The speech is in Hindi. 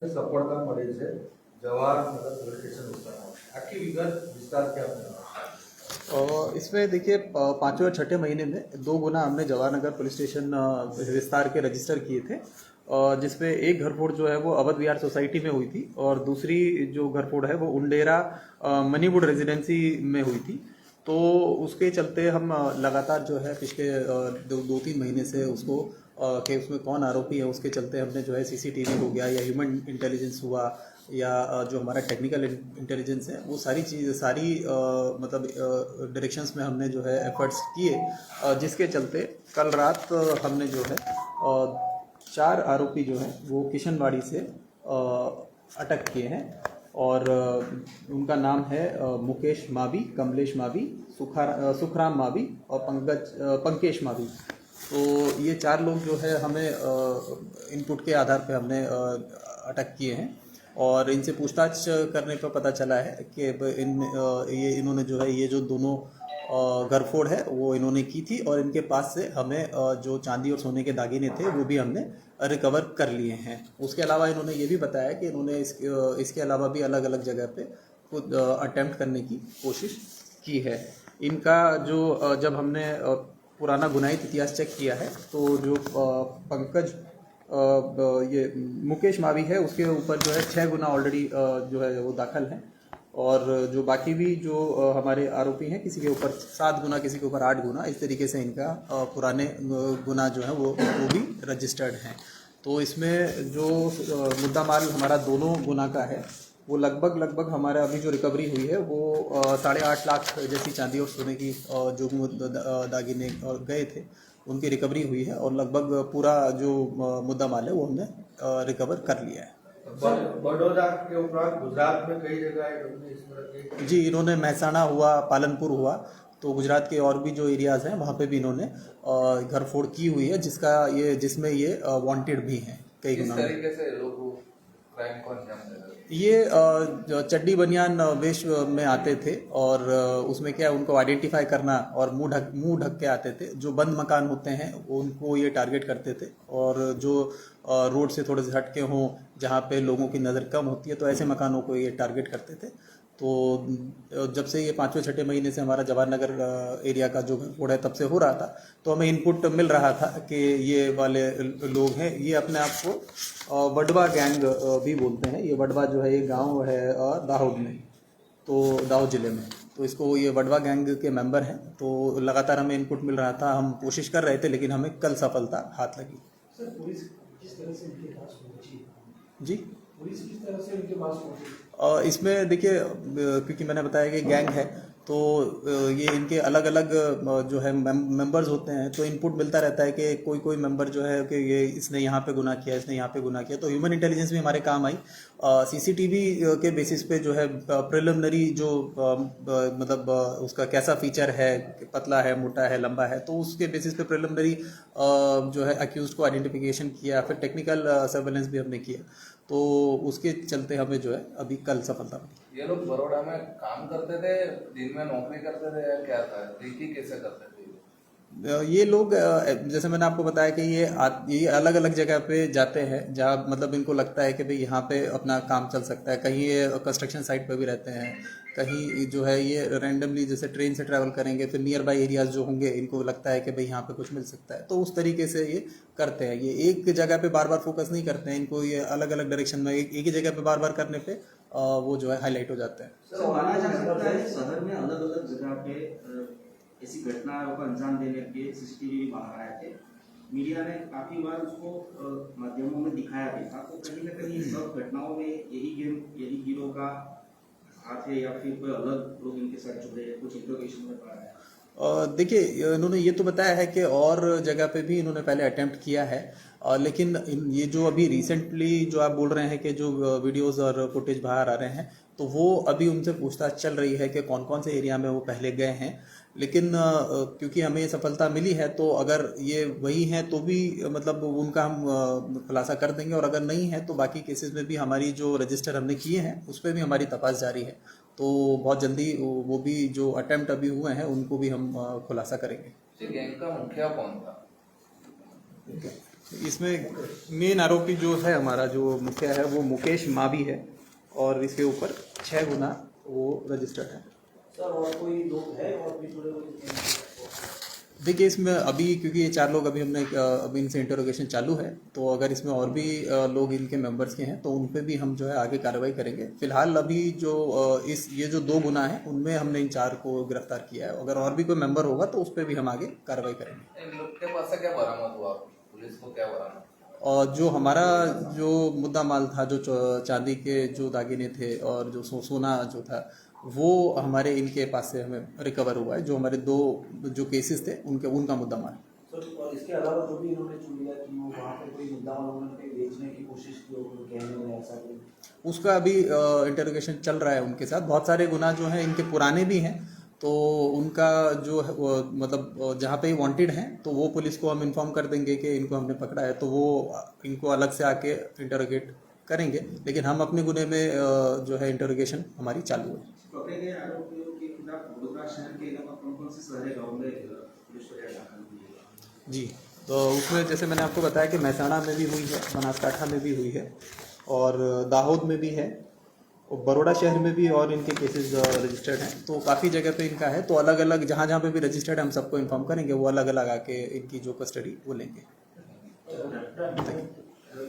સફળતા મળી છે જવાહરનગર પોલીસ સ્ટેશન વિસ્તારમાં આખી વિગત વિસ્તાર क्या इसमें देखिए पाँचवें और छठे महीने में 2 गुना हमने जवाहरनगर पुलिस स्टेशन विस्तार के रजिस्टर किए थे, जिसमें एक घरफोड़ जो है वो अवध विहार सोसाइटी में हुई थी और दूसरी जो घरफोड़ है वो उंडेरा मनीवुड रेजिडेंसी में हुई थी। तो उसके चलते हम लगातार जो है पिछले 2-3 महीने से उसको कि उसमें कौन आरोपी है उसके चलते हमने जो है सीसीटीवी हो गया या ह्यूमन इंटेलिजेंस हुआ या जो हमारा टेक्निकल इंटेलिजेंस है वो सारी चीज़ सारी मतलब डायरेक्शंस में हमने जो है एफर्ट्स किए, जिसके चलते कल रात हमने जो है 4 आरोपी जो है वो किशनवाड़ी से अटक किए हैं और उनका नाम है मुकेश मावी, कमलेश मावी, सुखराम मावी और पंकेश मावी। तो ये 4 लोग जो है हमें इनपुट के आधार पे हमने अटक किए हैं और इनसे पूछताछ करने पर पता चला है कि इन्होंने जो है ये जो दोनों घरफोड़ है वो इन्होंने की थी और इनके पास से हमें जो चांदी और सोने के दागिने थे वो भी हमने रिकवर कर लिए हैं। उसके अलावा इन्होंने ये भी बताया कि इन्होंने इसके अलावा भी अलग अलग जगह पे खुद अटेम्प्ट करने की कोशिश की है। इनका जो जब हमने पुराना गुनाहित इतिहास चेक किया है तो जो पंकज ये मुकेश मावी है उसके ऊपर जो है 6 गुना ऑलरेडी जो है वो दाखिल है और जो बाकी भी जो हमारे आरोपी हैं किसी के ऊपर 7 गुना किसी के ऊपर 8 गुना इस तरीके से इनका पुराने गुना जो है वो भी रजिस्टर्ड हैं। तो इसमें जो मुद्दा माल हमारा दोनों गुना का है वो लगभग हमारा अभी जो रिकवरी हुई है वो 8.5 लाख जैसी चांदी और सोने की जो दागिने और गए थे उनकी रिकवरी हुई है और लगभग पूरा जो मुद्दा माल है वो हमने रिकवर कर लिया है। बड़ौदा के उपरांत गुजरात में कई जगह इस तरह की जी, इन्होंने महसाणा हुआ, पालनपुर हुआ, तो गुजरात के और भी जो एरियाज़ हैं वहाँ पे भी इन्होंने घर फोड़ की हुई है जिसमें ये वांटेड भी हैं कई गुना। किस तरीके से लोग क्राइम को अंजाम दे रहे हैं? ये चड्डी बनियान वेश में आते थे और उसमें क्या उनको आइडेंटिफाई करना और मुंह ढक के आते थे। जो बंद मकान होते हैं उनको ये टारगेट करते थे और जो रोड से थोड़े से हटके हों जहाँ पे लोगों की नज़र कम होती है तो ऐसे मकानों को ये टारगेट करते थे। तो जब से ये 5वें-6ठे महीने से हमारा जवाहरनगर एरिया का जो घरफोड़ है तब से हो रहा था तो हमें इनपुट मिल रहा था कि ये वाले लोग हैं, ये अपने आप को वडवा गैंग भी बोलते हैं। ये वडवा जो है ये गांव है दाहोद में, तो दाहोद ज़िले में, तो इसको ये वडवा गैंग के मेंबर हैं। तो लगातार हमें इनपुट मिल रहा था, हम कोशिश कर रहे थे लेकिन हमें कल सफलता हाथ लगी। सर पुलिस किस तरह से इनके पास पहुंची? जी, पुलिस किस तरह से इनके पास पहुंची? इसमें देखिए क्योंकि मैंने बताया कि गैंग है तो ये इनके अलग अलग जो है मेंबर्स होते हैं तो इनपुट मिलता रहता है कि कोई मेंबर जो है कि ये इसने यहाँ पे गुनाह किया, इसने यहाँ पे गुनाह किया, तो ह्यूमन इंटेलिजेंस भी हमारे काम आई। सीसीटीवी के बेसिस पे जो है प्रिलिमिनरी जो मतलब उसका कैसा फीचर है, पतला है, मोटा है, लंबा है, तो उसके बेसिस पे प्रिलिमिनरी जो है अक्यूज को आइडेंटिफिकेशन किया, फिर टेक्निकल सर्वेलेंस भी हमने किया, तो उसके चलते हमें जो है अभी कल सफलता मिली। ये लोग बड़ौदा में काम करते थे, दिन में नौकरी करते थे या क्या था? ड्यूटी कैसे करते थे? ये लोग जैसे मैंने आपको बताया कि ये अलग अलग जगह पे जाते हैं जहाँ मतलब इनको लगता है कि भाई यहाँ पे अपना काम चल सकता है। कहीं ये कंस्ट्रक्शन साइट पे भी रहते हैं, कहीं जो है ये रैंडमली जैसे ट्रेन से ट्रैवल करेंगे, फिर नियर बाई एरियाज जो होंगे इनको लगता है कि भाई यहाँ पे कुछ मिल सकता है, तो उस तरीके से ये करते हैं। ये एक जगह पे बार बार फोकस नहीं करते हैं, इनको ये अलग अलग डायरेक्शन में एक ही जगह पे बार बार करने पे वो जो है हाईलाइट हो जाते हैं। सर माना जा सकता है शहर में अलग अलग जगह पे ऐसी घटनाओं को अंजाम देने के सीसीटीवी भी बाहर आए थे। मीडिया ने काफी बार उसको माध्यमों में दिखाया भी था, तो कहीं ना कहीं सब घटनाओं में यही गिरोह का हाथ है या फिर कोई अलग लोग इनके साथ जुड़े हैं, कुछ इंट्रोगेशन में पड़ा है। देखिए इन्होंने ये तो बताया है कि और जगह पे भी इन्होंने पहले अटेम्प्ट किया है, लेकिन ये जो अभी रिसेंटली जो आप बोल रहे हैं कि जो वीडियोस और फुटेज बाहर आ रहे हैं तो वो अभी उनसे पूछताछ चल रही है कि कौन कौन से एरिया में वो पहले गए हैं। लेकिन क्योंकि हमें ये सफलता मिली है तो अगर ये वही हैं तो भी मतलब उनका हम खुलासा कर देंगे, और अगर नहीं है तो बाकी केसेस में भी हमारी जो रजिस्टर हमने किए हैं उस पर भी हमारी तपास जारी है। तो बहुत जल्दी वो भी जो अटेम्प्ट अभी हुए हैं उनको भी हम खुलासा करेंगे। गैंग का मुखिया कौन था? इसमें मेन आरोपी जो है हमारा जो मुखिया है वो मुकेश मावी है और इसके ऊपर 6 गुना वो रजिस्टर्ड है। सर और कोई लोग है और भी जुड़े हुए? देखिए इसमें अभी क्योंकि ये 4 लोग अभी हमने अभी इनसे इंटरोगेशन चालू है, तो अगर इसमें और भी लोग इनके मेंबर्स के हैं तो उन पे भी हम जो है आगे कार्रवाई करेंगे। फिलहाल अभी जो ये जो 2 गुना है उनमें हमने इन 4 को गिरफ्तार किया है। अगर और भी कोई मेंबर होगा तो उस पर भी हम आगे कार्रवाई करेंगे। इन लोग के पास से क्या बरामद हुआ, पुलिस को क्या बरामद? और जो हमारा जो मुद्दा माल था, जो चांदी के जो दागिने थे और जो सोना जो था, वो हमारे इनके पास से हमें रिकवर हुआ है। जो हमारे 2 जो केसेस थे उनका मुद्दा माल। सर और इसके अलावा जो भी इन्होंने चुन लिया कि वो वहाँ पे कोई मुद्दा उन्होंने बेचने की कोशिश की हो, कहने में ऐसा कोई, उसका अभी इंटरोगेशन चल रहा है उनके साथ। बहुत सारे गुना जो हैं इनके पुराने भी हैं, तो उनका जो है मतलब जहाँ पे वांटेड हैं तो वो पुलिस को हम इन्फॉर्म कर देंगे कि इनको हमने पकड़ा है, तो वो इनको अलग से आके इंटरोगेट करेंगे। लेकिन हम अपने गुने में जो है इंटरोगेशन हमारी चालू है। पकड़े गए आरोपियों के खिलाफ वडोदरा शहर के अलावा कौन-कौन से शहर गाँव में पुलिस को दाखिल किया? जी, तो उसमें जैसे मैंने आपको बताया कि महसाणा में भी हुई है, बनासकाठा में भी हुई है और दाहोद में भी है और बड़ौदा शहर में भी और इनके केसेस रजिस्टर्ड हैं। तो काफ़ी जगह पे इनका है, तो अलग अलग जहाँ जहाँ पे भी रजिस्टर्ड है हम सबको इन्फॉर्म करेंगे, वो अलग अलग आके इनकी जो कस्टडी वो लेंगे।